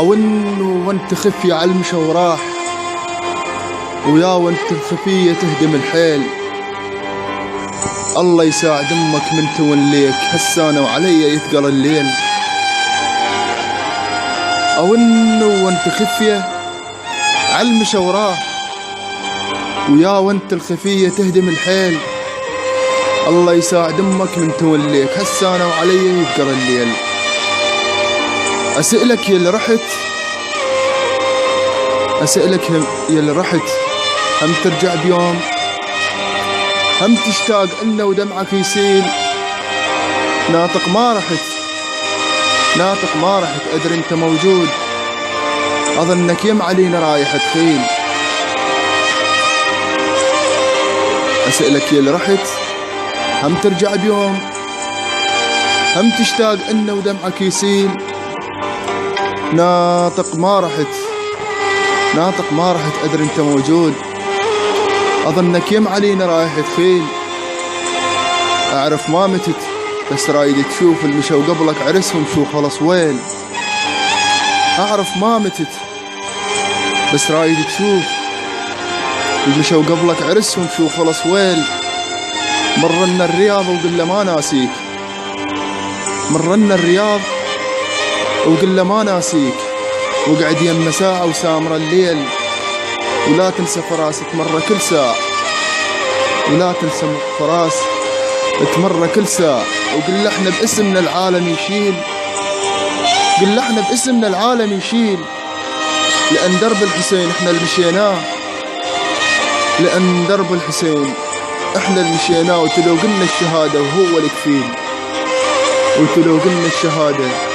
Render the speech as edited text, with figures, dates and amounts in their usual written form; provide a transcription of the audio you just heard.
او انه وانت خفية على المشى وراح، ويا وانت الخفية تهدم الحيل. الله يساعد امك من توليك هسانة وعلي يثقل الليل. او انه وانت خفية على المشى وراح، ويا وانت الخفية تهدم الحيل. الله يساعد امك من توليك هسانة وعلي يثقل الليل. اسألك يا اللي رحت، اسألك يا اللي رحت، هم ترجع بيوم؟ هم تشتاق إنه ودمعك يسيل؟ ناطق ما رحت، ناطق ما رحت، أدري أنت موجود، أظنك يم علينا رايح تخيل. أسألك يا اللي رحت، هم ترجع بيوم؟ هم تشتاق إنه ودمعك يسيل؟ ناطق ما رحت، ناطق ما رحت، أدري أنت موجود، أظنك يم علينا رايح تخيل. أعرف ما متت بس رايد تشوف المشى وقبلك عرسهم شو خلص ويل. أعرف ما متت بس رايد تشوف المشى وقبلك عرسهم شو خلص ويل. مرنا الرياض وقل ما ناسيك، مرنا الرياض وقل ما ناسيك، وقعد يمنا ساعة وسامر الليل. ولا تنسى فراس تمر كل ساعة، ولا تنسى فراس تمر كل ساعة. وقل احنا باسمنا العالم يشيل، قل احنا باسمنا العالم يشيل. لأن درب الحسين احنا اللي مشيناه، لأن درب الحسين احنا اللي مشيناه. وتلو قلنا الشهادة وهو الكفيل، وتلو قلنا الشهادة